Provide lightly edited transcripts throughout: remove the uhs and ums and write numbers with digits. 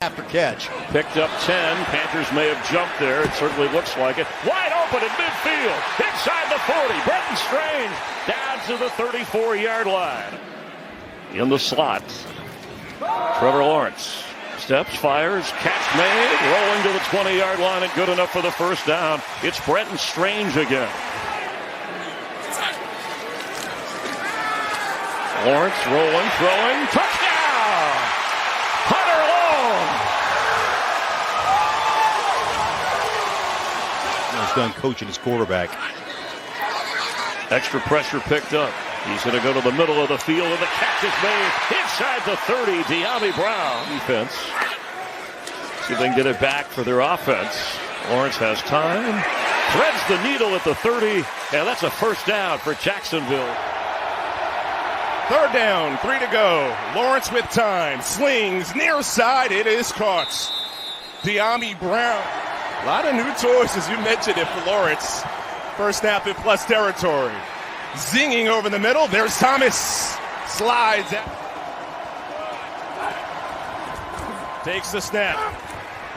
after catch. Picked up 10. Panthers may have jumped there. It certainly looks like it. Wide open in midfield. Inside the 40. Bretton Strange down to the 34-yard line. In the slot. Trevor Lawrence steps, fires, catch made, rolling to the 20-yard line and good enough for the first down. It's Bretton Strange again. Lawrence rolling, throwing, touchdown! Hunter Long! He's done coaching his quarterback. Extra pressure picked up. He's going to go to the middle of the field, and the catch is made inside the 30. De'Ami Brown. Defense. See if they can get it back for their offense. Lawrence has time. Threads the needle at the 30. And that's a first down for Jacksonville. Third down, 3 to go. Lawrence with time. Slings near side. It is caught. De'Ami Brown. A lot of new toys, as you mentioned it, for Lawrence. First snap in plus territory. Zinging over the middle. There's Thomas. Slides out. Takes the snap.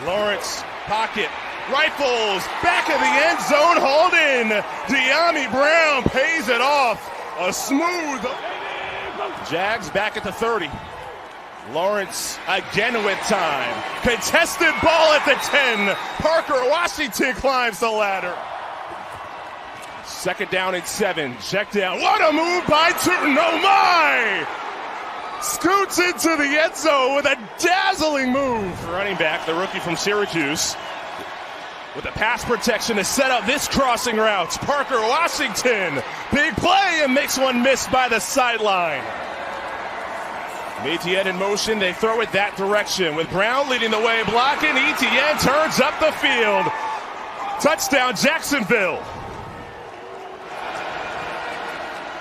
Lawrence, pocket. Rifles. Back of the end zone. Holding. De'Ami Brown pays it off. A smooth. Jags back at the 30. Lawrence again with time. Contested ball at the 10. Parker Washington climbs the ladder. Second down and 7. Check down. What a move by Turton. Oh my! Scoots into the end zone with a dazzling move. Running back, the rookie from Syracuse, with the pass protection to set up this crossing route. Parker Washington. Big play and makes one miss by the sideline. Etienne in motion. They throw it that direction with Brown leading the way, blocking. Etienne turns up the field. Touchdown, Jacksonville.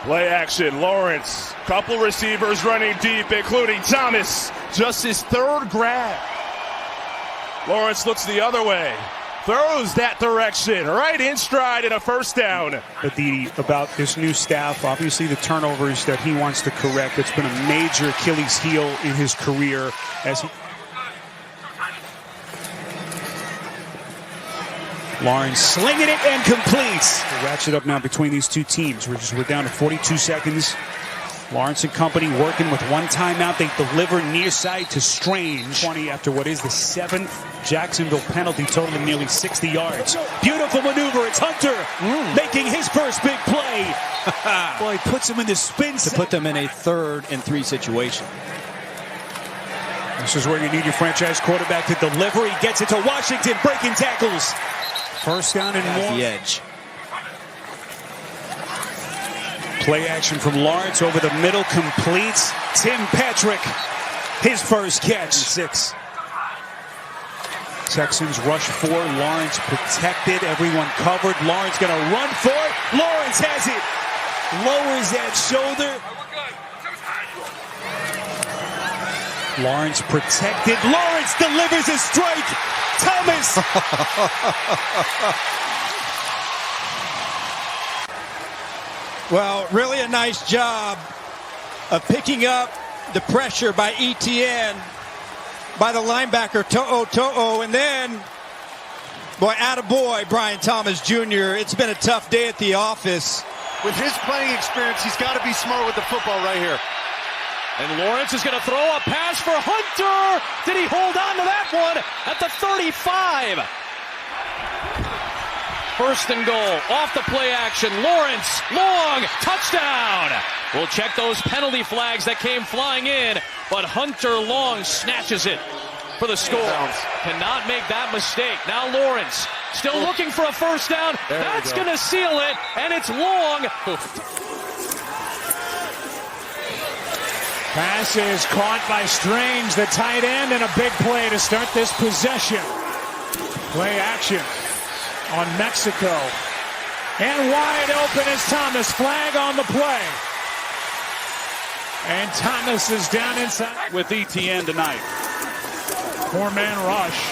Play action, Lawrence. Couple receivers running deep, including Thomas. Just his third grab. Lawrence looks the other way. Throws that direction, right in stride, and a first down. About this new staff, obviously the turnovers that he wants to correct. It's been a major Achilles heel in his career as he... Lawrence slinging it and completes. The ratchet up now between these two teams. We're down to 42 seconds. Lawrence and company working with one timeout. They deliver near side to Strange. 20 after what is the 7th Jacksonville penalty, totaling nearly 60 yards. Beautiful maneuver. It's Hunter making his first big play. Boy, he puts him in the spin to put them in a 3rd and 3 situation. This is where you need your franchise quarterback to deliver. He gets it to Washington, breaking tackles. First down and more. The edge. Play action from Lawrence over the middle, completes. Tim Patrick, his first catch. 6. Texans rush 4. Lawrence protected. Everyone covered. Lawrence going to run for it. Lawrence has it. Lowers that shoulder. Lawrence protected. Lawrence delivers a strike. Thomas. Well, really a nice job of picking up the pressure by Etienne, by the linebacker To'o, and then, boy, attaboy, Brian Thomas Jr. It's been a tough day at the office. With his playing experience, he's got to be smart with the football right here. And Lawrence is going to throw a pass for Hunter. Did he hold on to that one at the 35? First and goal, off the play action. Lawrence, long, touchdown. We'll check those penalty flags that came flying in, but Hunter Long snatches it for the score. Cannot make that mistake. Now Lawrence, still looking for a first down. That's going to seal it, and it's Long. Pass is caught by Strange, the tight end, and a big play to start this possession. Play action on Mexico. And wide open is Thomas. Flag on the play. And Thomas is down inside with Etienne tonight. 4-man rush.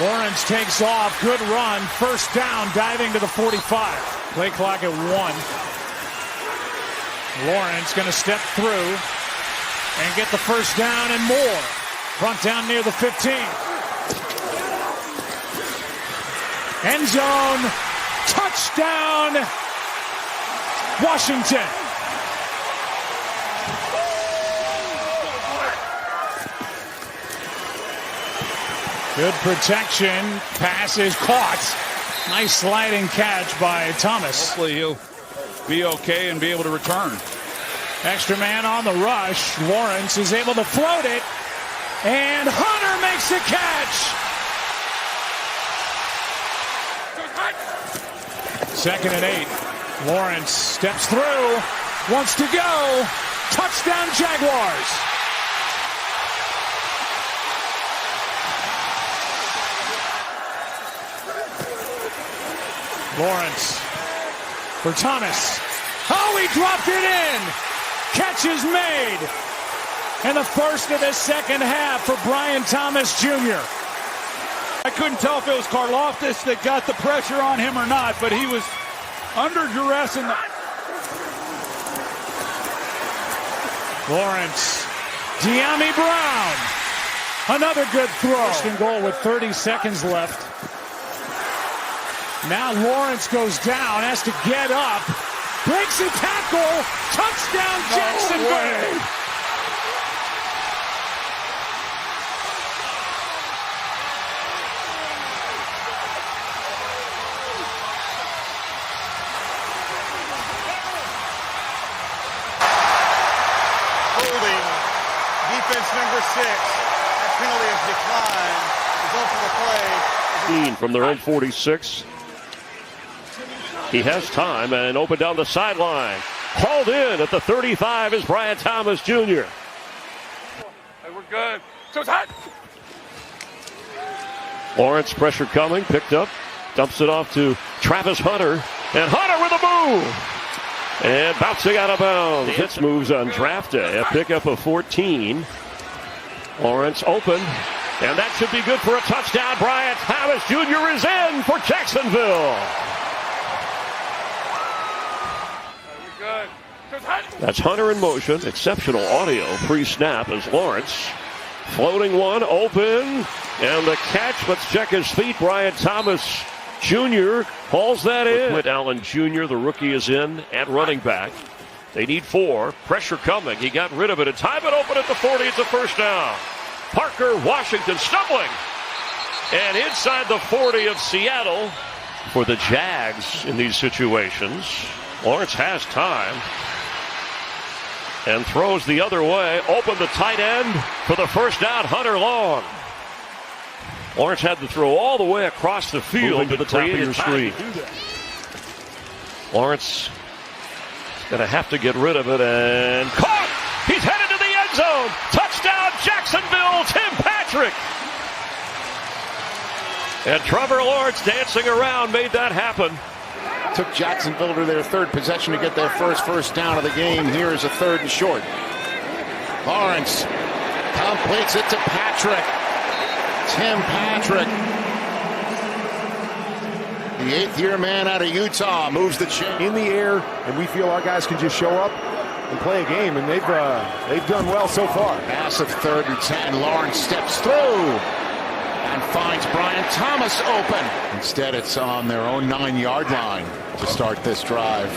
Lawrence takes off. Good run. First down, diving to the 45. Play clock at 1. Lawrence going to step through and get the first down and more. Front down near the 15. End zone. Touchdown, Washington. Good protection. Pass is caught. Nice sliding catch by Thomas. Hopefully he'll be okay and be able to return. Extra man on the rush. Lawrence is able to float it. And Hunter makes the catch. 2nd and 8. Lawrence steps through. Wants to go. Touchdown Jaguars. Lawrence for Thomas. Oh, he dropped it in. Catch is made. And the first of the second half for Brian Thomas Jr. I couldn't tell if it was Karlaftis that got the pressure on him or not, but he was under duress in the... Lawrence. De'Ami Brown. Another good throw. First and goal with 30 seconds left. Now Lawrence goes down, has to get up. Breaks a tackle. Touchdown Jacksonville. Holding. Defense number 6. That penalty is declined. Result of the play. From their own 46. He has time and open down the sideline. Hauled in at the 35 is Brian Thomas Jr. Hey, we're good. So it's hot. Lawrence pressure coming, picked up, dumps it off to Travis Hunter. And Hunter with a move. And bouncing out of bounds. Hits moves on draft day. A pickup of 14. Lawrence open. And that should be good for a touchdown. Brian Thomas Jr. is in for Jacksonville. That's Hunter in motion. Exceptional audio pre-snap as Lawrence floating one open. And the catch, let's check his feet. Brian Thomas Jr. hauls that in. Quint Allen Jr., the rookie, is in at running back. They need 4. Pressure coming. He got rid of it. And time it open at the 40. It's a first down. Parker Washington stumbling. And inside the 40 of Seattle for the Jags in these situations. Lawrence has time. And throws the other way. Open the tight end for the first down. Hunter Long. Lawrence had to throw all the way across the field to the top of your screen. Lawrence is going to have to get rid of it. And caught! He's headed to the end zone. Touchdown Jacksonville, Tim Patrick. And Trevor Lawrence dancing around made that happen. Took Jacksonville to their 3rd possession to get their first down of the game. Here is a 3rd and short. Lawrence completes it to Patrick. Tim Patrick, the 8th-year man out of Utah, moves the chain in the air, and we feel our guys can just show up and play a game, and they've done well so far. Massive 3rd and 10. Lawrence steps through and finds Brian Thomas open. Instead, it's on their own 9-yard line to start this drive.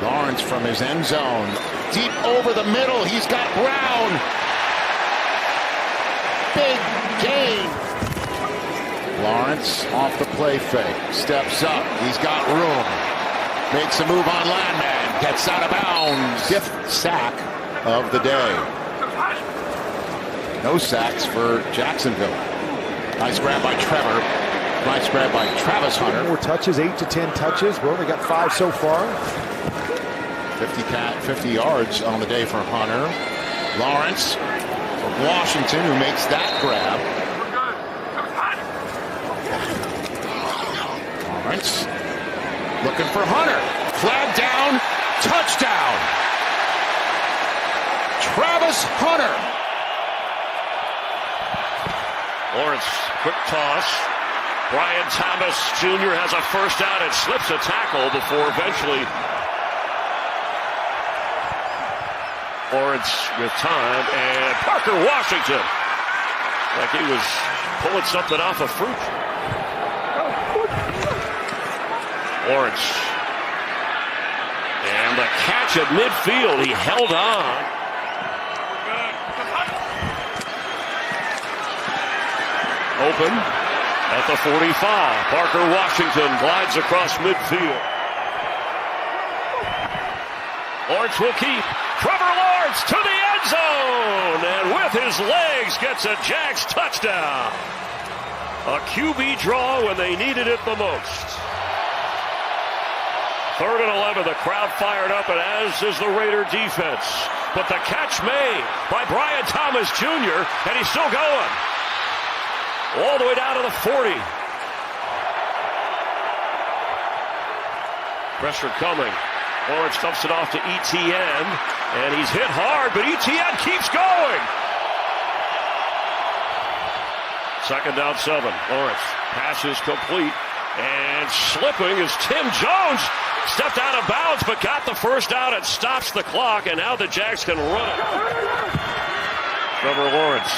Lawrence from his end zone, deep over the middle. He's got Brown. Big gain. Lawrence off the play fake, steps up. He's got room. Makes a move on Landman. Gets out of bounds. 5th sack of the day. No sacks for Jacksonville. Nice grab by Trevor. Nice grab by Travis Hunter. 4 touches, 8 to 10 touches. We only got 5 so far. 50 yards on the day for Hunter. Lawrence for Washington, who makes that grab. Lawrence looking for Hunter. Flag down. Touchdown. Travis Hunter. Lawrence, quick toss. Brian Thomas Jr. has a first down and slips a tackle before eventually Lawrence with time, and Parker Washington Like he was pulling something off a fruit. Lawrence. And the catch at midfield. He held on. Open at the 45. Parker Washington glides across midfield. Lawrence will keep. Trevor Lawrence to the end zone. And with his legs gets a Jags touchdown. A QB draw when they needed it the most. 3rd and 11. The crowd fired up, and as is the Raider defense. But the catch made by Brian Thomas Jr., and he's still going. All the way down to the 40. Pressure coming. Lawrence dumps it off to ETN, and he's hit hard, but ETN keeps going. 2nd down 7. Lawrence passes complete, and slipping is Tim Jones. Stepped out of bounds, but got the first down and stops the clock, and now the Jags can run it. Trevor Lawrence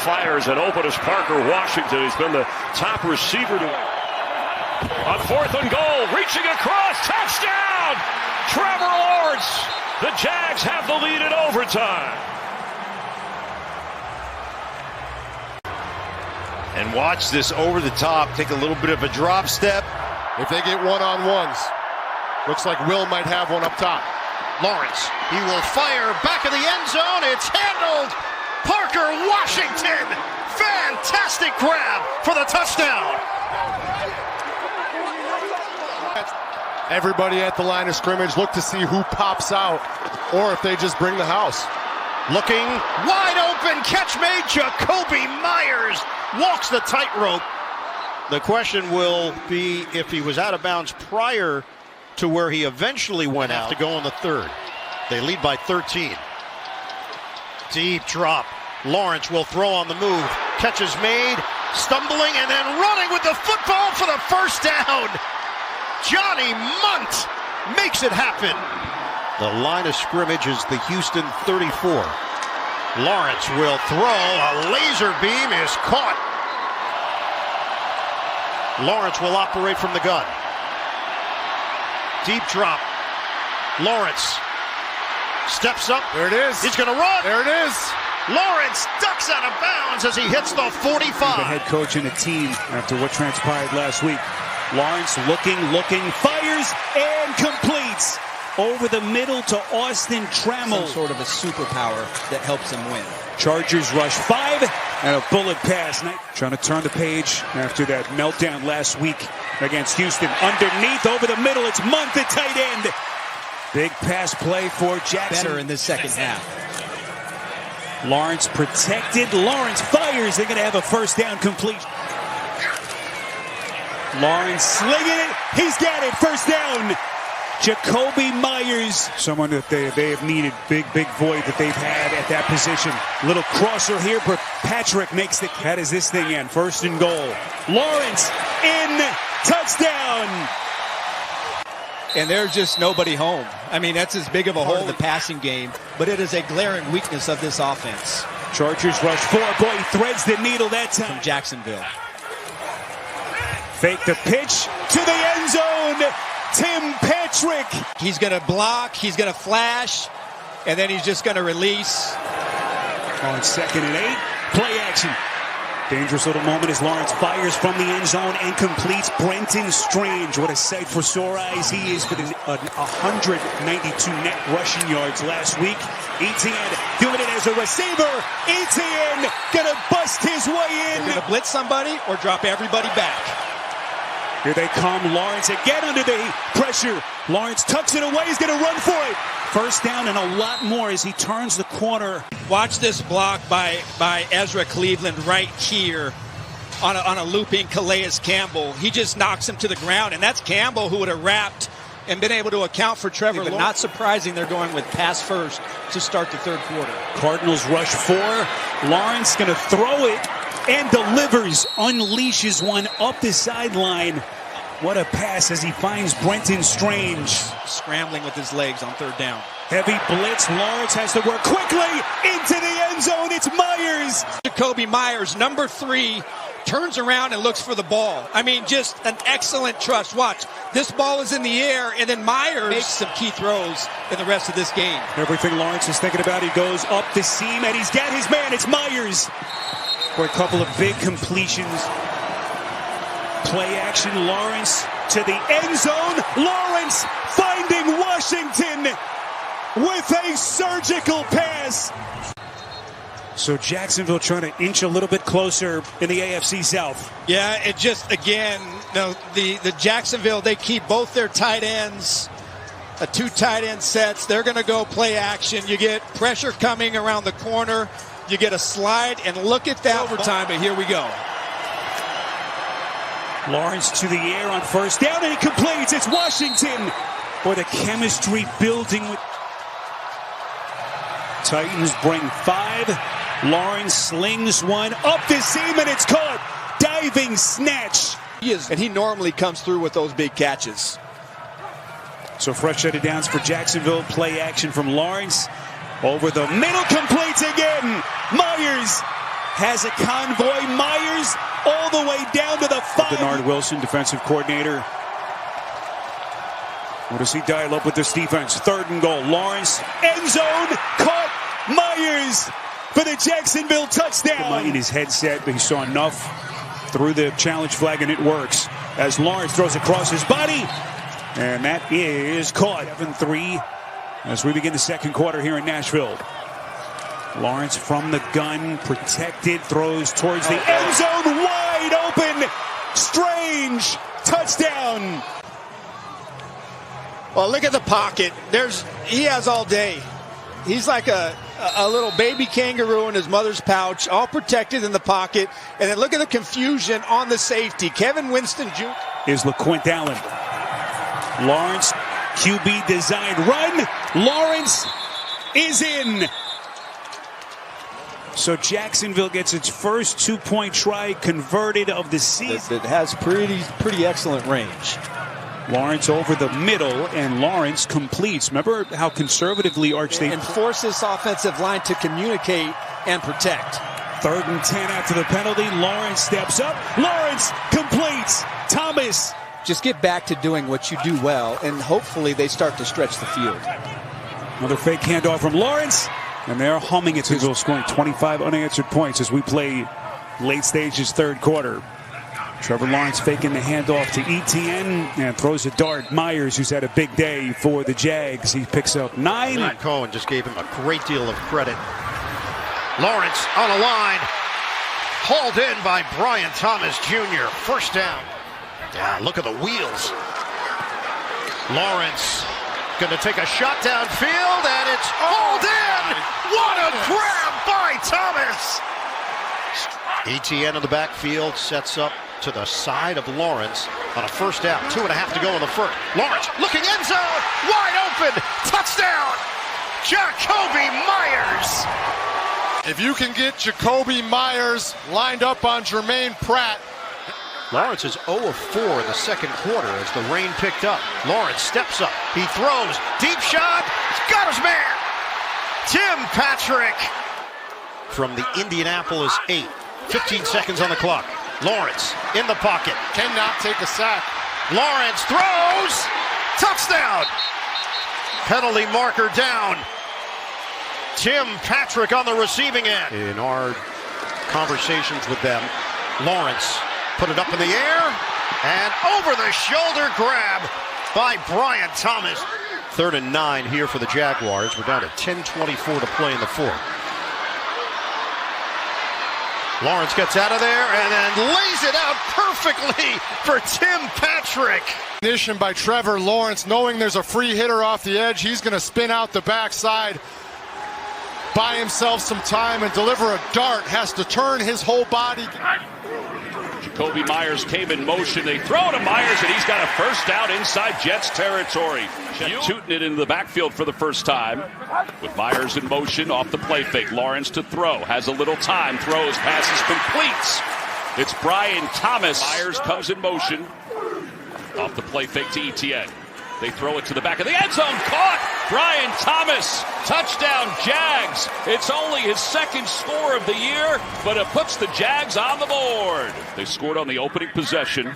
fires and open as Parker Washington. He's been the top receiver on 4th and goal, reaching across, touchdown! Trevor Lawrence. The Jags have the lead in overtime. And watch this over the top, take a little bit of a drop step. If they get one-on-ones, looks like Will might have one up top. Lawrence, he will fire back of the end zone. It's handled. Parker Washington, fantastic grab for the touchdown. Everybody at the line of scrimmage look to see who pops out or if they just bring the house. Looking wide open, catch made. Jacoby Myers walks the tightrope. The question will be if he was out of bounds prior to where he eventually went out to go in the 3rd. They lead by 13. Deep drop. Lawrence will throw on the move. Catch is made, stumbling, and then running with the football for the first down. Johnny Munt makes it happen. The line of scrimmage is the Houston 34. Lawrence will throw. A laser beam is caught. Lawrence will operate from the gun. Deep drop. Lawrence steps up. There it is. He's going to run. There it is. Lawrence ducks out of bounds as he hits the 45. The head coach and the team after what transpired last week. Lawrence looking, fires, and completes over the middle to Austin Trammell. Some sort of a superpower that helps him win. Chargers rush 5 and a bullet pass. Trying to turn the page after that meltdown last week against Houston. Underneath, over the middle, it's Munt, the tight end. Big pass play for Jackson. Better in the second half. Lawrence protected. Lawrence fires. They're going to have a first down complete. Lawrence slinging it. He's got it. First down. Jacoby Myers. Someone that they have needed. Big void that they've had at that position. Little crosser here, but Patrick makes the... How does this thing end? 1st and goal. Lawrence in. Touchdown. And there's just nobody home. I mean, that's as big of a hole in the passing game, but it is a glaring weakness of this offense. Chargers rush 4. Boy, he threads the needle that time. From Jacksonville. Fake the pitch to the end zone. Tim Patrick. He's going to block. He's going to flash. And then he's just going to release. On 2nd and 8. Play action. Dangerous little moment as Lawrence fires from the end zone and completes Brenton Strange. What a sight for sore eyes he is with his 192 net rushing yards last week. ETN doing it as a receiver. ETN gonna bust his way in. They're gonna blitz somebody or drop everybody back. Here they come. Lawrence again under the pressure. Lawrence tucks it away. He's gonna run for it. First down and a lot more as he turns the corner. Watch this block by Ezra Cleveland right here on a looping Calais Campbell. He just knocks him to the ground, and that's Campbell who would have wrapped and been able to account for Trevor Lawrence. But not surprising they're going with pass first to start the 3rd quarter. Cardinals rush 4. Lawrence going to throw it and delivers. Unleashes one up the sideline. What a pass as he finds Brenton Strange. Scrambling with his legs on 3rd down. Heavy blitz. Lawrence has to work quickly into the end zone. It's Myers. Jakobi Meyers, number 3, turns around and looks for the ball. I mean, just an excellent trust. Watch. This ball is in the air, and then Myers makes some key throws in the rest of this game. Everything Lawrence is thinking about, he goes up the seam, and he's got his man. It's Myers for a couple of big completions. Play action, Lawrence to the end zone. Lawrence finding Washington with a surgical pass. So Jacksonville trying to inch a little bit closer in the AFC South. Yeah, it just, again, the Jacksonville, they keep both their tight ends, 2 tight end sets. They're going to go play action. You get pressure coming around the corner. You get a slide, and look at that overtime, but here we go. Lawrence to the air on first down, and he completes. It's Washington. Boy, the chemistry building. Titans bring 5. Lawrence slings one up the seam, and it's caught. Diving snatch. And he normally comes through with those big catches. So fresh set of downs for Jacksonville. Play action from Lawrence. Over the middle, completes again. Myers has a convoy. Myers all the way down to the 5. Bernard Wilson, defensive coordinator. What does he dial up with this defense? 3rd and goal. Lawrence, end zone, caught. Myers for the Jacksonville touchdown. In his headset, but he saw enough through the challenge flag, and it works. As Lawrence throws across his body, and that is caught. 7-3 as we begin the second quarter here in Nashville. Lawrence from the gun, protected, throws towards the end zone, wide open. Strange touchdown. Well, look at the pocket. He has all day. He's like a little baby kangaroo in his mother's pouch, all protected in the pocket. And then look at the confusion on the safety. Kevin Winston Jr. is LaQuint Allen. Lawrence, QB design run. Lawrence is in. So Jacksonville gets its first 2-point try converted of the season. It has pretty excellent range. Lawrence over the middle, and Lawrence completes. Remember how conservatively Arch they force this offensive line to communicate and protect. 3rd and 10 after the penalty. Lawrence steps up. Lawrence completes. Thomas. Just get back to doing what you do well, and hopefully they start to stretch the field. Another fake handoff from Lawrence, and they're humming it. Jacksonville scoring 25 unanswered points as we play late stages 3rd quarter. Trevor Lawrence faking the handoff to Etienne and throws a dart. Myers, who's had a big day for the Jags, he picks up 9. Matt Cohen just gave him a great deal of credit. Lawrence on a line, hauled in by Brian Thomas Jr. First down. Yeah, look at the wheels. Lawrence going to take a shot downfield, and it's hauled in. What a grab by Thomas. Etienne in the backfield sets up to the side of Lawrence on a first down. 2.5 to go in the first. Lawrence looking end zone, wide open, touchdown, Jakobi Meyers. If you can get Jakobi Meyers lined up on Jermaine Pratt. Lawrence is 0 of 4 in the second quarter as the rain picked up. Lawrence steps up, he throws, deep shot, he's got his man. Tim Patrick from the Indianapolis 8. 15 seconds on the clock. Lawrence in the pocket. Cannot take a sack. Lawrence throws. Touchdown. Penalty marker down. Tim Patrick on the receiving end. In our conversations with them, Lawrence put it up in the air and over the shoulder grab by Brian Thomas. 3rd and 9 here for the Jaguars. We're down to 10:24 to play in the 4th. Lawrence gets out of there and then lays it out perfectly for Tim Patrick. Ignition by Trevor Lawrence, knowing there's a free hitter off the edge. He's going to spin out the backside, buy himself some time, and deliver a dart. Has to turn his whole body. Jakobi Meyers came in motion. They throw to Myers, and he's got a first down inside Jets territory. Shooting it into the backfield for the first time. With Myers in motion off the play fake. Lawrence to throw. Has a little time. Throws. Passes. Completes. It's Brian Thomas. Myers comes in motion. Off the play fake to Etienne. They throw it to the back of the end zone. Caught. Brian Thomas, touchdown Jags. It's only his second score of the year, but it puts the Jags on the board. They scored on the opening possession.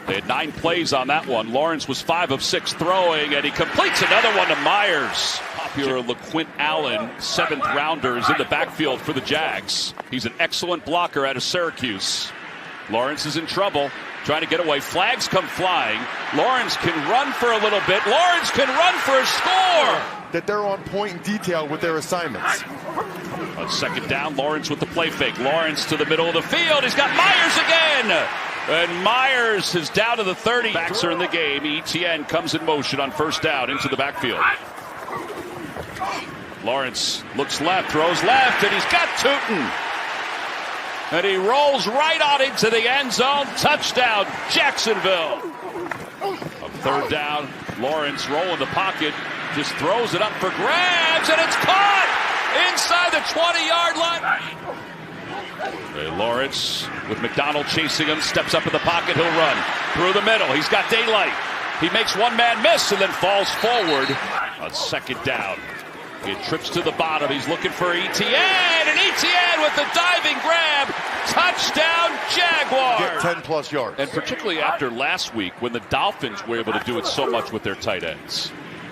They had 9 plays on that one. Lawrence was 5 of 6 throwing, and he completes another one to Myers. Popular LaQuint Allen, 7th rounder, is in the backfield for the Jags. He's an excellent blocker out of Syracuse. Lawrence is in trouble, trying to get away. Flags come flying. Lawrence can run for a little bit. Lawrence can run for a score. That they're on point in detail with their assignments. On second down, Lawrence with the play fake. Lawrence to the middle of the field. He's got Myers again. And Myers is down to the 30. Backs are in the game. Etienne comes in motion on first down into the backfield. Lawrence looks left, throws left, and he's got Tootin. And he rolls right on into the end zone. Touchdown, Jacksonville. On third down, Lawrence rolling the pocket. Just throws it up for grabs, and it's caught inside the 20-yard line. Lawrence with McDonald chasing him, steps up in the pocket, he'll run through the middle. He's got daylight. He makes one man miss and then falls forward on second down. He trips to the bottom. He's looking for Etienne, and Etienne with the diving grab. Touchdown, Jaguars. Get 10+ yards. And particularly after last week when the Dolphins were able to do it so much with their tight ends.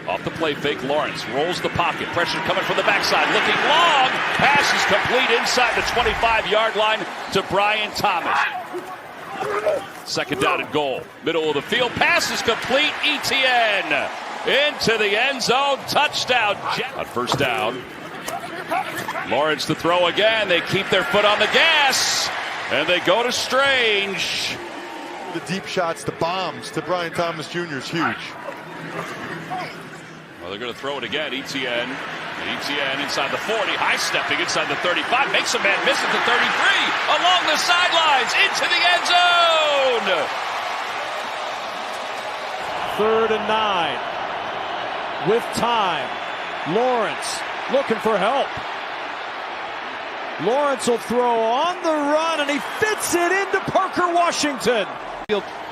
Off the play fake, Lawrence rolls the pocket. Pressure coming from the backside. Looking long. Pass is complete inside the 25-yard line to Brian Thomas. Second down and goal. Middle of the field. Pass is complete. Etienne into the end zone. Touchdown. On first down. Lawrence to throw again. They keep their foot on the gas. And they go to Strange. The deep shots, the bombs to Brian Thomas Jr. is huge. Well, they're going to throw it again. Etienne inside the 40, high-stepping inside the 35, makes a man miss at the 33, along the sidelines, into the end zone. 3rd and 9. With time, Lawrence looking for help. Lawrence will throw on the run, and he fits it into Parker Washington.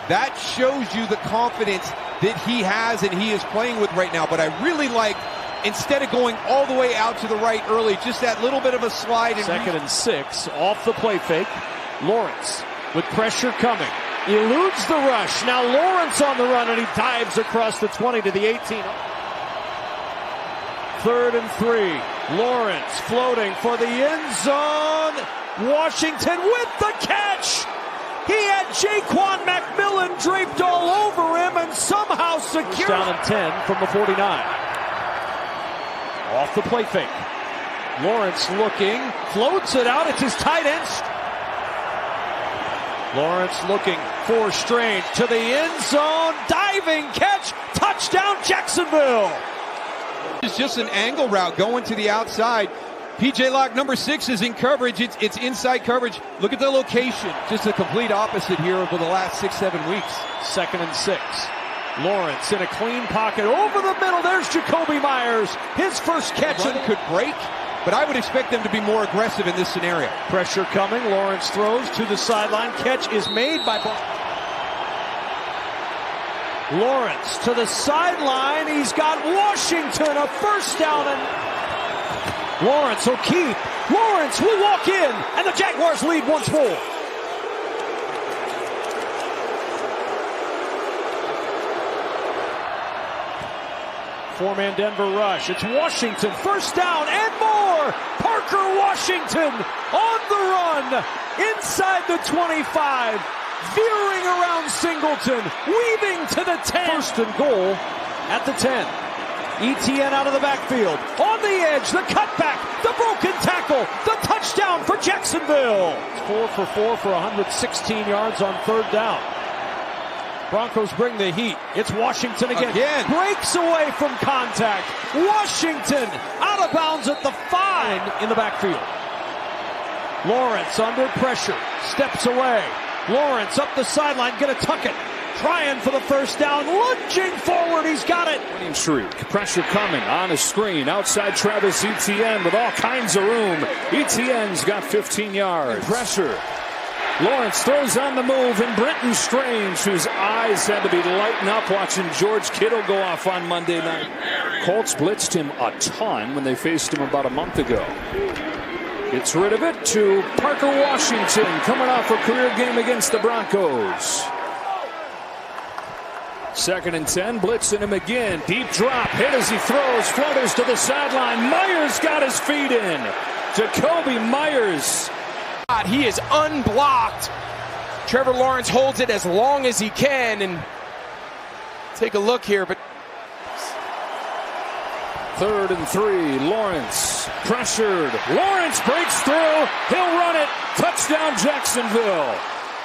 That shows you the confidence that he has and he is playing with right now. But I really like, instead of going all the way out to the right early, just that little bit of a slide. And 2nd and 6, off the play fake. Lawrence with pressure coming. Eludes the rush. Now Lawrence on the run, and he dives across the 20 to the 18. 3rd and 3. Lawrence floating for the end zone. Washington with the catch. He had Jaquan McMillan draped all over him and somehow secured. Down and 10 from the 49. Off the play fake. Lawrence looking, floats it out. It's his tight end. Lawrence looking for Strange to the end zone. Diving catch. Touchdown, Jacksonville. It's just an angle route going to the outside. PJ Locke, number 6, is in coverage. It's inside coverage. Look at the location. Just the complete opposite here over the last 6-7 weeks. 2nd and 6. Lawrence in a clean pocket over the middle. There's Jacoby Myers. His first catch. Run could break, but I would expect them to be more aggressive in this scenario. Pressure coming. Lawrence throws to the sideline. Catch is made by Lawrence to the sideline. He's got Washington. A first down, and Lawrence will keep. Lawrence will walk in, and the Jaguars lead once more. Four-man Denver rush. It's Washington. First down and more. Parker Washington on the run. Inside the 25. Veering around Singleton. Weaving to the 10. 1st and goal at the 10. Etienne out of the backfield. On the edge, the cutback, the broken tackle, the touchdown for Jacksonville. It's 4 for 4 for 116 yards on 3rd down. Broncos bring the heat. It's Washington again. Breaks away from contact. Washington out of bounds at the 5 in the backfield. Lawrence under pressure. Steps away. Lawrence up the sideline. Gonna tuck it. Trying for the first down, lunging forward, he's got it. Winning streak, pressure coming on a screen, outside Travis Etienne with all kinds of room. Etienne's got 15 yards. Pressure. Lawrence throws on the move, and Brenton Strange, whose eyes had to be lighting up watching George Kittle go off on Monday night. Colts blitzed him a ton when they faced him about a month ago. Gets rid of it to Parker Washington, coming off a career game against the Broncos. 2nd and 10, blitzing him again. Deep drop, hit as he throws, flutters to the sideline. Myers got his feet in. Jacoby Myers. He is unblocked. Trevor Lawrence holds it as long as he can, and take a look here, but 3rd and 3, Lawrence pressured. Lawrence breaks through. He'll run it. Touchdown, Jacksonville.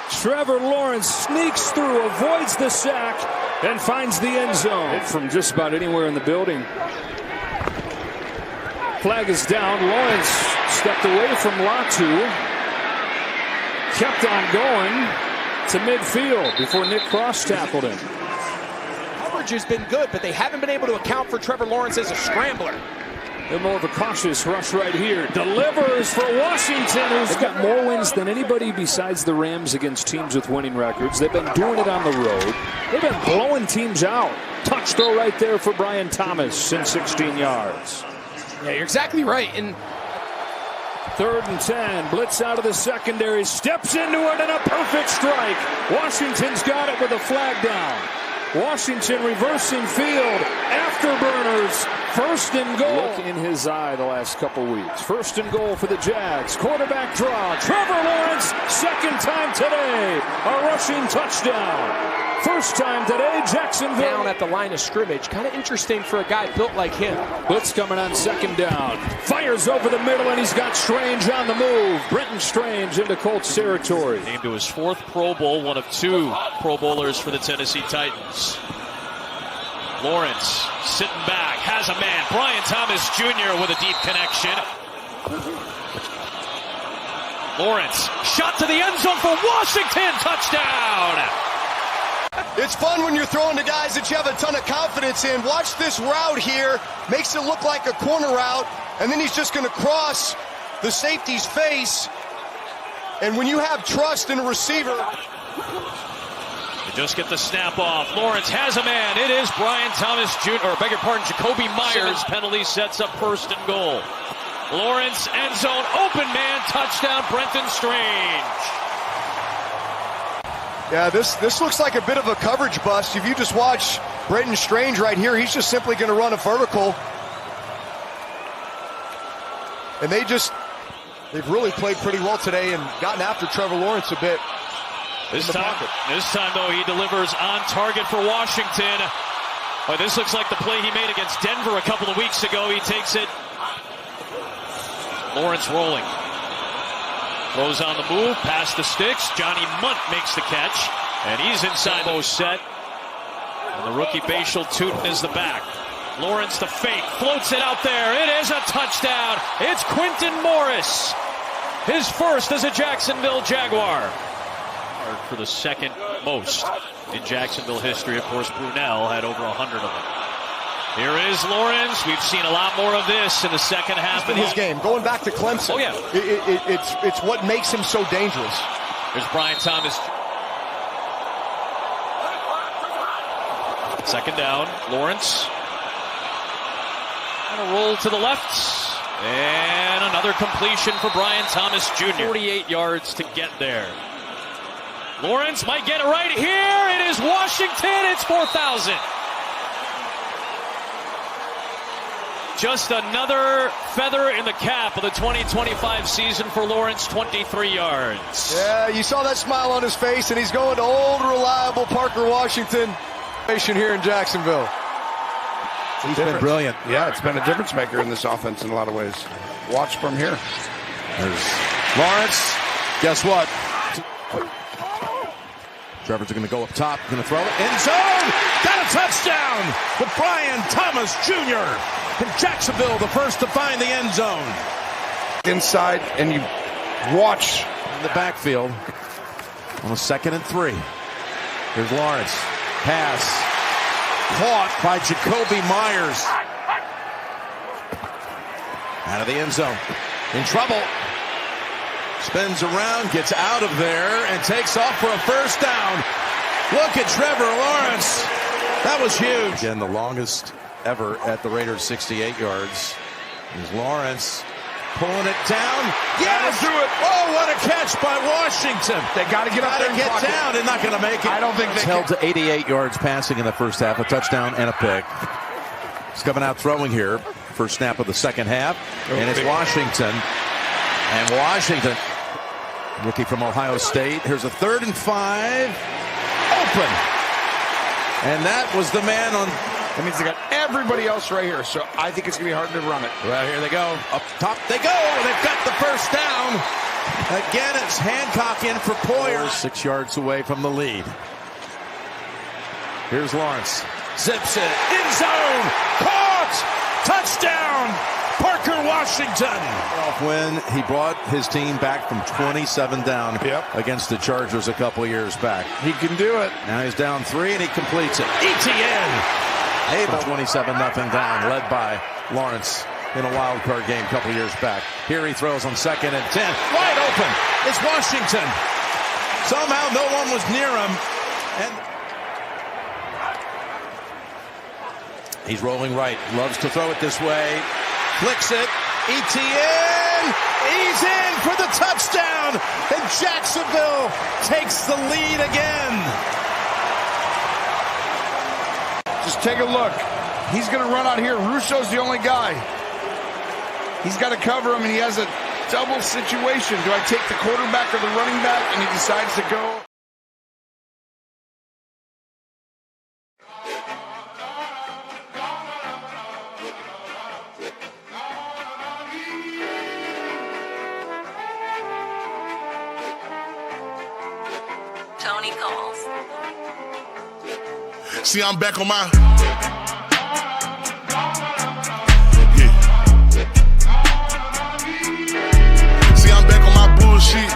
Trevor Lawrence sneaks through, avoids the sack, and finds the end zone. From just about anywhere in the building. Flag is down. Lawrence stepped away from Latu. Kept on going to midfield before Nick Cross tackled him. Has been good, but they haven't been able to account for Trevor Lawrence as a scrambler. They're more of a cautious rush right here. Delivers for Washington, who's got more wins than anybody besides the Rams against teams with winning records. They've been doing it on the road. They've been blowing teams out. Touch throw right there for Brian Thomas in 16 yards. Yeah, you're exactly right. And 3rd and 10, blitz out of the secondary, steps into it, and a perfect strike. Washington's got it with a flag down. Washington reversing field, afterburners, 1st and goal. Look in his eye the last couple weeks. 1st and goal for the Jags. Quarterback draw. Trevor Lawrence, 2nd time today. A rushing touchdown. 1st time today, Jacksonville. Down at the line of scrimmage. Kind of interesting for a guy built like him. Blitz coming on 2nd down. Fires over the middle, and he's got Strange on the move. Brenton Strange into Colts territory. Named to his 4th Pro Bowl, one of 2 Pro Bowlers for the Tennessee Titans. Lawrence sitting back, has a man. Brian Thomas Jr. with a deep connection. Lawrence, shot to the end zone for Washington, touchdown! It's fun when you're throwing to guys that you have a ton of confidence in. Watch this route here. Makes it look like a corner route, and then he's just going to cross the safety's face. And when you have trust in a receiver... Just get the snap off. Lawrence has a man. It is Brian Thomas Jr., or beg your pardon, Jacoby Myers. Penalty sets up 1st and goal. Lawrence, end zone, open man, touchdown, Brenton Strange. Yeah, this looks like a bit of a coverage bust. If you just watch Brenton Strange right here, he's just simply going to run a vertical. And they've really played pretty well today and gotten after Trevor Lawrence a bit. This time, though, he delivers on target for Washington. Well, this looks like the play he made against Denver a couple of weeks ago. He takes it. Lawrence rolling. Throws on the move, past the sticks. Johnny Munt makes the catch, and he's inside those set. And the rookie Bashal Tootin is the back. Lawrence the fake, floats it out there. It is a touchdown. It's Quinton Morris. His 1st as a Jacksonville Jaguar. For the 2nd most in Jacksonville history. Of course, Brunell had over 100 of them. Here is Lawrence. We've seen a lot more of this in the 2nd half of his game. Going back to Clemson. Oh, yeah. It's what makes him so dangerous. There's Brian Thomas. 2nd down. Lawrence. And a roll to the left. And another completion for Brian Thomas Jr. 48 yards to get there. Lawrence might get it right here. It is Washington. It's 4,000. Just another feather in the cap of the 2025 season for Lawrence, 23 yards. Yeah, you saw that smile on his face, and he's going to old, reliable Parker Washington. Here in Jacksonville. He's been brilliant. Yeah, it's been a difference maker in this offense in a lot of ways. Watch from here. There's Lawrence. Guess what? Trevor's going to go up top, going to throw it. End zone! Got a touchdown with Brian Thomas Jr. from Jacksonville, the 1st to find the end zone. Inside, and you watch in the backfield on a 2nd and 3. Here's Lawrence. Pass. Caught by Jacoby Myers. Out of the end zone. In trouble. Spins around, gets out of there, and takes off for a 1st down. Look at Trevor Lawrence. That was huge. Again, the longest ever at the Raiders' 68 yards. Here's Lawrence pulling it down. Yes! Do it. Oh, what a catch by Washington. They got to get up there and get block down. They're not going to make it. I don't think they held to 88 yards passing in the first half, a touchdown and a pick. He's coming out throwing here. First snap of the second half. And it's Washington. And Washington, rookie from Ohio State. Here's a 3rd and 5. Open. And that was the man on. That means they got everybody else right here, so I think it's going to be hard to run it. Right here they go. Up top they go. They've got the first down. Again, it's Hancock in for Poyer. 6 yards away from the lead. Here's Lawrence. Zips it. In zone. Caught. Touchdown. Parker Washington. When he brought his team back from 27 down against the Chargers a couple years back. He can do it. Now he's down 3 and he completes it. ETN. Able 27-0 down, led by Lawrence in a wild card game a couple years back. Here he throws on 2nd and 10. Wide open. It's Washington. Somehow no one was near him. And he's rolling right. Loves to throw it this way. Flicks it. ETN. He's in for the touchdown. And Jacksonville takes the lead again. Just take a look. He's going to run out here. Russo's the only guy. He's got to cover him, and he has a double situation. Do I take the quarterback or the running back? And he decides to go. Tony calls. See, I'm back on my. See, I'm back on my bullshit.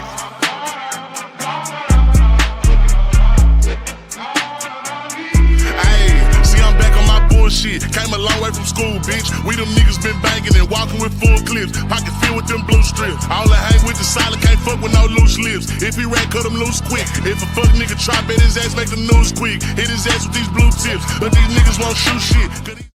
Ayy, see, I'm back on my bullshit. Came a long way from school, bitch. We them niggas been banging and walking with full clips. Pocket filled with them blue strips. All I hang with the solid, can't fuck with no loose lips. If he rat, cut him loose quick. If a fuck nigga try, bet his ass make the news quick. Hit his ass with these blue tips, but these niggas won't shoot shit.